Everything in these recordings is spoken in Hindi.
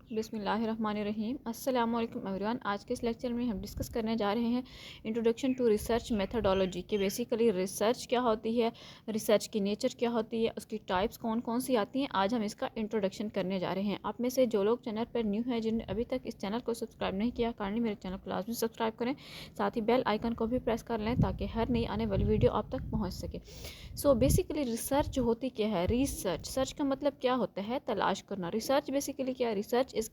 बिस्मिल्लाहिर्रहमानिर्रहीम। अस्सलाम वालेकुम एवरीवन। आज के इस लेक्चर में हम डिस्कस करने जा रहे हैं इंट्रोडक्शन टू रिसर्च मेथडोलॉजी कि बेसिकली रिसर्च क्या होती है, रिसर्च की नेचर क्या होती है, उसकी टाइप्स कौन कौन सी आती हैं। आज हम इसका इंट्रोडक्शन करने जा रहे हैं। आप में से जो लोग चैनल पर न्यू हैं, जिन्होंने अभी तक इस चैनल को सब्सक्राइब नहीं किया, काइंडली मेरे चैनल को लाजमी सब्सक्राइब करें, साथ ही बेल आइकन को भी प्रेस कर लें ताकि हर नई आने वाली वीडियो आप तक पहुँच सके। सो बेसिकली रिसर्च होती क्या है? रिसर्च सर्च का मतलब क्या होता है? तलाश करना। रिसर्च बेसिकली क्या है? रिसर्च इज़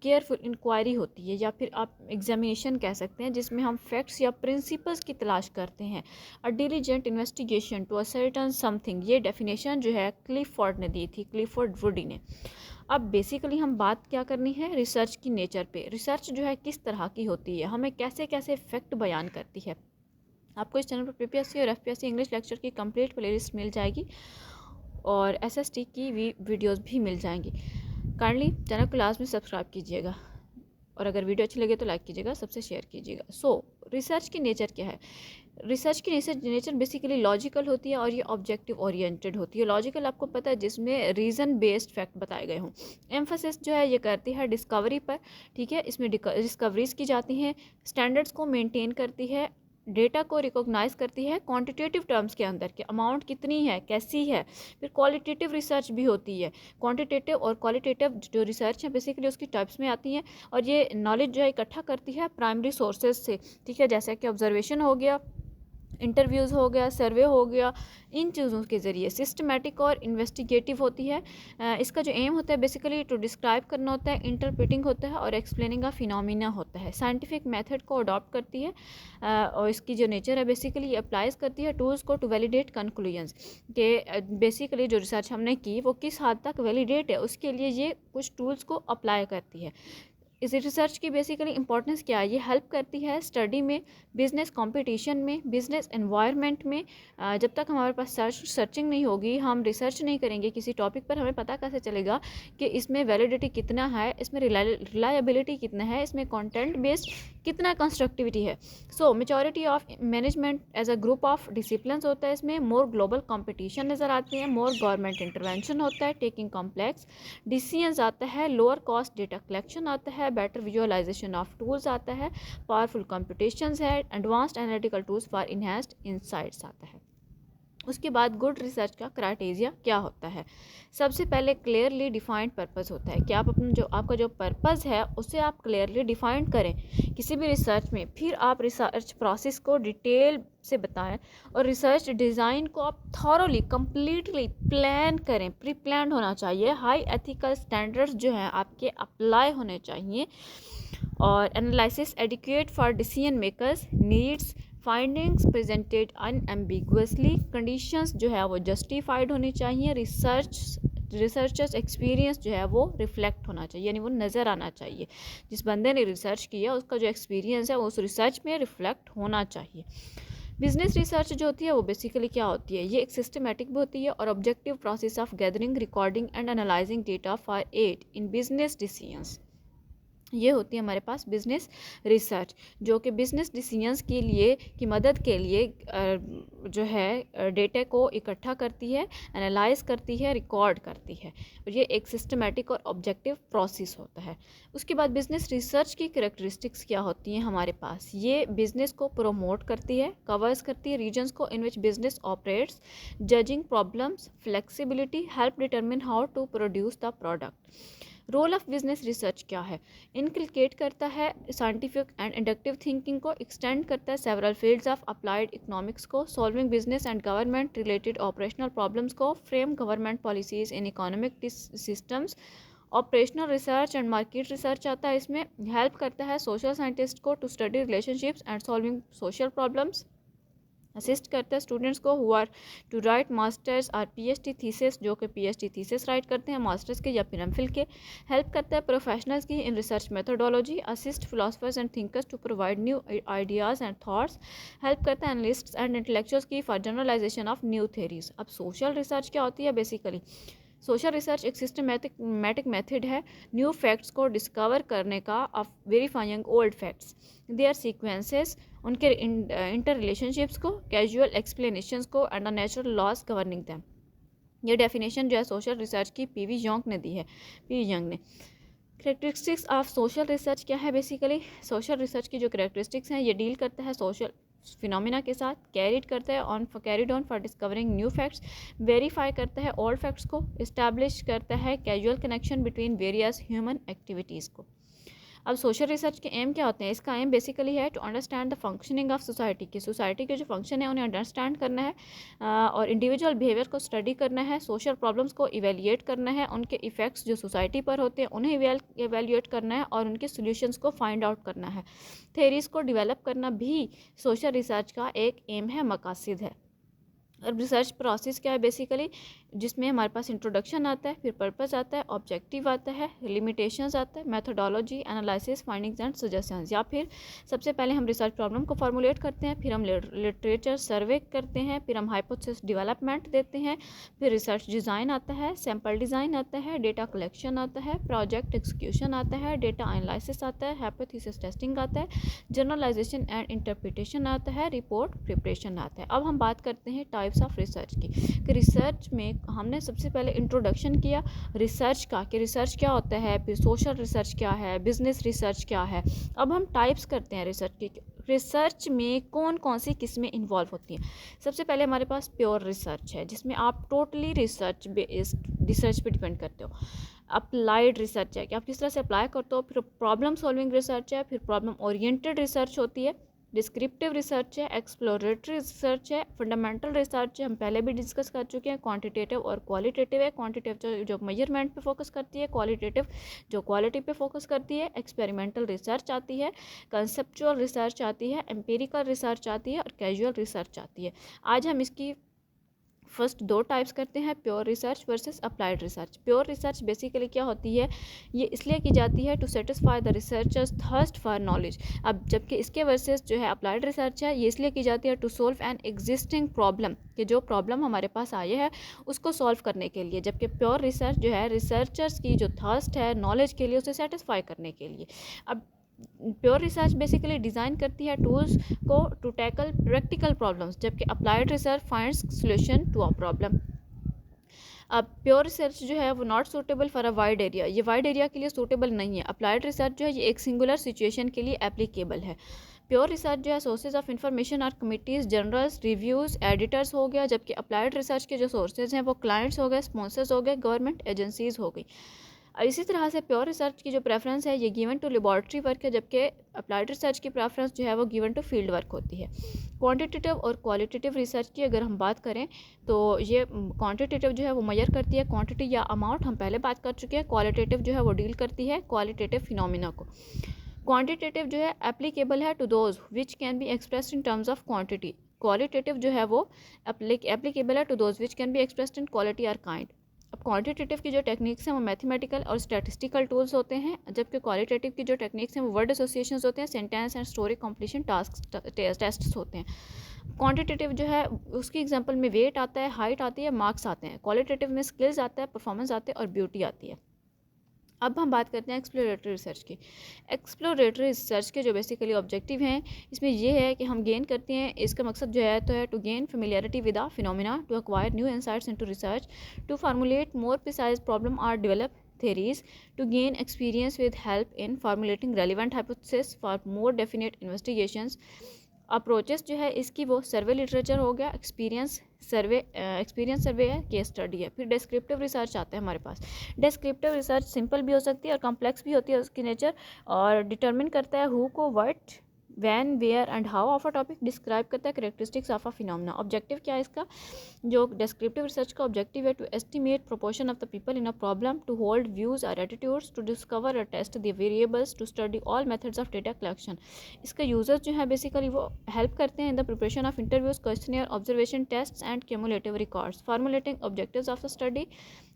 केयरफुल इंक्वायरी होती है, या फिर आप एग्जामिनेशन कह सकते हैं, जिसमें हम फैक्ट्स या प्रिंसिपल्स की तलाश करते हैं। A diligent investigation to a certain something, ये डेफिनेशन जो है क्लिफोर्ड ने दी थी, क्लिफोर्ड वुडी ने। अब बेसिकली हम बात क्या करनी है? रिसर्च की नेचर पे। रिसर्च जो है किस तरह की होती है, हमें कैसे कैसे फैक्ट बयान करती है। आपको इस चैनल पर पीपीएससी और एफपीएससी इंग्लिश लेक्चर की कंप्लीट प्लेलिस्ट मिल जाएगी और एसएसटी की भी वीडियोस भी मिल जाएंगी। काइंडली चैनल को लास्ट में सब्सक्राइब कीजिएगा और अगर वीडियो अच्छी लगे तो लाइक कीजिएगा, सबसे शेयर कीजिएगा। रिसर्च की नेचर क्या है? रिसर्च की नेचर बेसिकली लॉजिकल होती है और ये ऑब्जेक्टिव ओरिएंटेड होती है। लॉजिकल आपको पता है, जिसमें रीज़न बेस्ड फैक्ट बताए गए हों। एम्फोसिस जो है ये करती है डिस्कवरी पर, ठीक है, इसमें डिस्कवरीज की जाती हैं। स्टैंडर्ड्स को मेंटेन करती है, डेटा को रिकॉग्नाइज करती है क्वांटिटेटिव टर्म्स के अंदर कि अमाउंट कितनी है, कैसी है। फिर क्वालिटेटिव रिसर्च भी होती है। क्वांटिटेटिव और क्वालिटेटिव जो रिसर्च है बेसिकली उसकी टाइप्स में आती हैं, और ये नॉलेज जो है इकट्ठा करती है प्राइमरी सोर्सेज से, ठीक है, जैसे कि ऑब्जर्वेशन हो गया, इंटरव्यूज़ हो गया, सर्वे हो गया। इन चीज़ों के ज़रिए सिस्टमेटिक और इन्वेस्टिगेटिव होती है। इसका जो एम होता है बेसिकली टू डिस्क्राइब करना होता है, इंटरप्रेटिंग होता है और एक्सप्लेनिंग अ फिनोमिना होता है। साइंटिफिक मेथड को अडॉप्ट करती है और इसकी जो नेचर है बेसिकली अप्लाइज करती है टूल्स को टू वैलिडेट कंक्लूजन्स के बेसिकली जो रिसर्च हमने की वो किस हद तक वैलिडेट है, उसके लिए ये कुछ टूल्स को अप्लाई करती है। इस रिसर्च की बेसिकली इंपॉर्टेंस क्या है? ये हेल्प करती है स्टडी में, बिजनेस कंपटीशन में, बिजनेस एनवायरनमेंट में। जब तक हमारे पास सर्चिंग नहीं होगी, हम रिसर्च नहीं करेंगे किसी टॉपिक पर, हमें पता कैसे चलेगा कि इसमें वैलिडिटी कितना है, इसमें रिलायबिलिटी कितना है, इसमें कंटेंट बेस्ड कितना कंस्ट्रक्टिविटी है। Majority of management as a group of discipline होता है इसमें। मोर ग्लोबल कंपटीशन नज़र आती है, मोर गवर्नमेंट इंटरवेंशन होता है, टेकिंग कॉम्प्लेक्स डिसीजंस आता है, लोअर कॉस्ट डेटा कलेक्शन आता है, बेटर विजुअलाइजेशन ऑफ टूल्स आता है, पावरफुल कंप्यूटेशंस है, advanced analytical tools for enhanced insights आता है। उसके बाद गुड रिसर्च का क्राइटेरिया क्या होता है? सबसे पहले क्लियरली डिफाइंड पर्पस होता है कि आप अपना जो आपका जो पर्पस है उसे आप क्लियरली डिफाइंड करें किसी भी रिसर्च में। फिर आप रिसर्च प्रोसेस को डिटेल से बताएं और रिसर्च डिज़ाइन को आप थॉरोली कंप्लीटली प्लान करें। प्री प्लान होना चाहिए। हाई एथिकल स्टैंडर्ड्स जो हैं आपके अप्लाई होने चाहिए। और analysis adequate for decision makers needs, findings presented unambiguously, conditions जो है वो जस्टिफाइड होनी चाहिए। रिसर्चर्स एक्सपीरियंस जो है वो रिफ्लेक्ट होना चाहिए, यानी वो नज़र आना चाहिए। जिस बंदे ने रिसर्च किया उसका जो एक्सपीरियंस है वो उस रिसर्च में रिफ्लेक्ट होना चाहिए। बिजनेस रिसर्च जो होती है वो बेसिकली क्या होती है? ये एक सिस्टमेटिक भी होती है और objective process of gathering, recording and analysing data for aid in business decisions. ये होती है हमारे पास बिज़नेस रिसर्च, जो कि बिज़नेस डिसीजंस के लिए की मदद के लिए जो है डेटा को इकट्ठा करती है, एनालाइज करती है, रिकॉर्ड करती है, और ये एक सिस्टमेटिक और ऑब्जेक्टिव प्रोसेस होता है। उसके बाद बिज़नेस रिसर्च की कैरेक्टरिस्टिक्स क्या होती हैं हमारे पास? ये बिज़नेस को प्रोमोट करती है, कवर्स करती है रीजन्स को in which business operates, judging problems, flexibility, help determine how to produce the product. Role of business research क्या है? इनकलकेट करता है साइंटिफिक एंड इंडक्टिव थिंकिंग को, एक्सटेंड करता है several fields of applied economics को, solving business and government related operational problems को, frame government policies in economic systems. Operational research and market research आता है इसमें। हेल्प करता है सोशल साइंटिस्ट को to study relationships and solving social problems. Assist करता है स्टूडेंट्स को who are to write masters और पीएचडी थीसिस, जो कि पीएचडी थीसिस राइट करते हैं मास्टर्स के या फिर एमफिल के। हेल्प करता है प्रोफेशनल्स की in research methodology. Assist philosophers and thinkers to provide new ideas and thoughts. Help करता है एनालिस्ट्स एंड इंटेलेक्चुअल्स की for generalisation of new theories. अब सोशल रिसर्च क्या होती है? बेसिकली सोशल रिसर्च एक सिस्टमैटिक मेथड है न्यू फैक्ट्स को डिस्कवर करने का, of verifying old facts, their sequences, उनके इंटर रिलेशनशिप्स को, कैजुअल एक्सप्लेनेशंस को and the natural laws governing them. ये डेफिनेशन जो है सोशल रिसर्च की पीवी योंग ने दी है, पीवी योंग ने। करेक्टरिस्टिक्स ऑफ सोशल रिसर्च क्या है? बेसिकली सोशल रिसर्च की जो करेक्टरिस्टिक्स हैं, ये डील करता है सोशल फिनोमिना के साथ, carried on for discovering new facts, verify करता है ओल्ड फैक्ट्स को, इस्टेब्लिश करता है casual connection between various human activities को। अब सोशल रिसर्च के एम क्या होते हैं? इसका एम बेसिकली है to understand the functioning of society की, सोसाइटी के जो फंक्शन है उन्हें अंडरस्टैंड करना है, और इंडिविजुअल बिहेवियर को स्टडी करना है, सोशल प्रॉब्लम्स को इवेल्युएट करना है, उनके इफ़ेक्ट्स जो सोसाइटी पर होते हैं उन्हें इवेल्युएट करना है और उनके सोल्यूशंस को फाइंड आउट करना है। थेरीज़ को डिवेलप करना भी सोशल रिसर्च का एक एम है, मकासद है। अब रिसर्च प्रोसेस क्या है? बेसिकली जिसमें हमारे पास इंट्रोडक्शन आता है, फिर पर्पस आता है, ऑब्जेक्टिव आता है, लिमिटेशंस आता है, methodology, analysis, findings and suggestions. या फिर सबसे पहले हम रिसर्च प्रॉब्लम को फॉर्मुलेट करते हैं, फिर हम लिटरेचर सर्वे करते हैं, फिर हम हाइपोथेसिस डेवलपमेंट देते हैं, फिर रिसर्च डिज़ाइन आता है, सैम्पल डिज़ाइन आता है, डेटा कलेक्शन आता है, प्रोजेक्ट एग्जीक्यूशन आता है, डेटा एनालिसिस आता है, हाइपोथेसिस टेस्टिंग आता है, जनरलाइजेशन एंड इंटरप्रिटेशन आता है, रिपोर्ट प्रिपरेशन आता है। अब हम बात करते हैं टाइप्स ऑफ रिसर्च की, कि रिसर्च में हमने सबसे पहले इंट्रोडक्शन किया रिसर्च का, कि रिसर्च क्या होता है, फिर सोशल रिसर्च क्या है, बिजनेस रिसर्च क्या है। अब हम टाइप्स करते हैं रिसर्च की, रिसर्च में कौन कौन सी किस्में इन्वॉल्व होती हैं। सबसे पहले हमारे पास प्योर रिसर्च है, जिसमें आप टोटली रिसर्च पे डिपेंड करते हो। अप्लाइड रिसर्च है कि आप किस तरह से अप्लाई करते हो। फिर प्रॉब्लम सॉल्विंग रिसर्च है, फिर प्रॉब्लम ओरिएंटेड रिसर्च होती है, डिस्क्रिप्टिव रिसर्च है, एक्सप्लोरेटरी रिसर्च है, फंडामेंटल रिसर्च है, हम पहले भी डिस्कस कर चुके हैं, क्वांटिटेटिव और क्वालिटेटिव है। क्वांटिटेटिव जो मेजरमेंट पे फोकस करती है, क्वालिटेटिव जो क्वालिटी पे फोकस करती है, एक्सपेरिमेंटल रिसर्च आती है, कंसेप्चुअल रिसर्च आती है, एम्पिरिकल रिसर्च आती है और कैजुअल रिसर्च आती है। आज हम इसकी फर्स्ट दो टाइप्स करते हैं, pure research versus applied research. Pure research basically क्या होती है? ये इसलिए की जाती है to satisfy the researchers thirst for knowledge. अब जबकि इसके वर्सेस जो है अप्लाइड रिसर्च है, ये इसलिए की जाती है to solve an existing problem, कि जो प्रॉब्लम हमारे पास आई है उसको सॉल्व करने के लिए। जबकि प्योर रिसर्च जो है रिसर्चर्स की जो थर्स्ट है नॉलेज के लिए, उसे सेटिस्फाई करने के लिए। अब प्योर रिसर्च बेसिकली डिज़ाइन करती है टूल्स को टू टैकल प्रैक्टिकल प्रॉब्लम्स, जबकि applied research finds solution to a problem. अब प्योर रिसर्च जो है वो not suitable for a wide area, ये वाइड एरिया के लिए सूटेबल नहीं है। अप्लाइड रिसर्च जो है ये एक सिंगुलर सिचुएशन के लिए एप्लीकेबल है। प्योर रिसर्च जो है सोर्सेज ऑफ इंफॉर्मेशन और कमिटीज़, जर्नल्स, रिव्यूज़, एडिटर्स हो गया, जबकि अप्लाइड रिसर्च के जो सोर्सेज हैं वो क्लाइंट्स हो गए, स्पॉन्सर्स हो गए, गवर्नमेंट एजेंसीज़ हो गई। इसी तरह से प्योर रिसर्च की जो प्रेफरेंस है ये गिवन टू लेबॉर्ट्री वर्क है, जबकि अप्लाइड रिसर्च की प्रेफरेंस जो है वो गिवन टू फील्ड वर्क होती है। क्वांटिटेटिव और क्वालिटेटिव रिसर्च की अगर हम बात करें तो ये क्वांटिटेटिव जो है वो मेजर करती है क्वांटिटी या अमाउंट, हम पहले बात कर चुके हैं। क्वालिटेटिव जो है वो डील करती है क्वालिटेटिव फिनोमिना को। क्वांटिटेटिव जो है एप्लीकेबल है to those which can be expressed in terms of quantity. Qualitative जो है वो एप्लीकेबल है to those which can be expressed in quality और काइंड। अब क्वांटिटेटिव की जो टेक्निक्स हैं वो मैथमेटिकल और स्टैटिस्टिकल टूल्स होते हैं, जबकि क्वालिटेटिव की जो टेक्निक्स हैं वो वर्ड एसोसिएशंस होते हैं, sentence and story completion task tests होते हैं। क्वांटिटेटिव जो है उसकी एग्जांपल में वेट आता है, हाइट आती है, मार्क्स आते हैं। क्वालिटेटिव में स्किल्स आता है, परफॉर्मेंस आते हैं और ब्यूटी आती है। अब हम बात करते हैं एक्सप्लोरेटरी रिसर्च की। एक्सप्लोरेटरी रिसर्च के जो बेसिकली ऑब्जेक्टिव हैं इसमें ये है कि हम गेन करते हैं, इसका मकसद जो है तो है to gain familiarity with a phenomena, to acquire new insights into research, to formulate more precise problem और develop theories, to gain experience with help in formulating relevant hypotheses for more definite investigations। Approaches जो है इसकी वो सर्वे लिटरेचर हो गया, एक्सपीरियंस सर्वे है, केस स्टडी है। फिर डिस्क्रिप्टिव रिसर्च आता है हमारे पास। डिस्क्रिप्टिव रिसर्च सिंपल भी हो सकती है और कॉम्प्लेक्स भी होती है उसकी नेचर, और डिटरमिन करता है हु को, what, when, where and how of a topic, describe करता है characteristics of a phenomena. Objective क्या है इसका? जो डिस्क्रिप्टिव रिसर्च का ऑब्जेक्टिव है to estimate proportion of the people in a problem, to hold views और एटीट्यूड्स, टू डिस्कवर और test the variables, to study all methods of data collection. इसका यूजर्स जो है बेसिकली वो हेल्प करते हैं in the preparation of interviews, questionnaire, observation, test and cumulative records, formulating objectives of the study,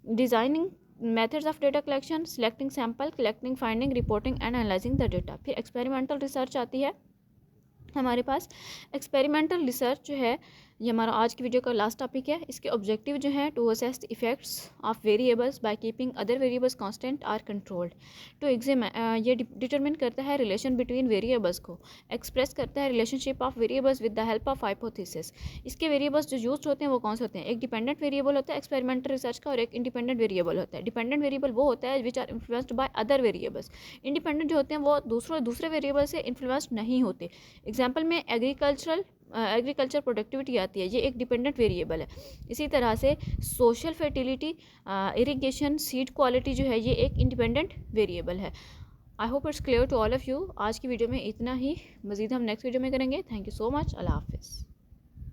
designing methods of data collection, selecting sample, collecting finding, reporting and analyzing the data। फिर एक्सपेरिमेंटल रिसर्च आती है हमारे पास। एक्सपेरिमेंटल रिसर्च जो है ये हमारा आज की वीडियो का लास्ट टॉपिक है। इसके ऑब्जेक्टिव जो है to assess the effects of variables by keeping other variables constant or controlled, to examine ये डिटरमिन करता है रिलेशन बिटवीन वेरिएबल्स को, एक्सप्रेस करता है relationship of variables with the help of hypothesis. इसके वेरिएबल्स जो यूज होते हैं वो कौन से होते हैं? एक डिपेंडेंट वेरिएबल होता है एक्सपेरिमेंटल रिसर्च का, और एक इंडिपेंडेंट वेरिएबल होता है। डिपेंडेंट वेरिएबल वो होता है which are influenced by other variables. Independent जो होते हैं वो दूसरे वेरिएबल से इन्फ्लुएंस्ड नहीं होते। एग्जाम्पल में एग्रीकल्चर प्रोडक्टिविटी आती है, ये एक डिपेंडेंट वेरिएबल है। इसी तरह से social fertility, irrigation, seed quality जो है ये एक इंडिपेंडेंट वेरिएबल है। I hope it's clear to all of you. आज की वीडियो में इतना ही, मज़ीद हम नेक्स्ट वीडियो में करेंगे। Thank you so much. अल्लाह हाफिज़।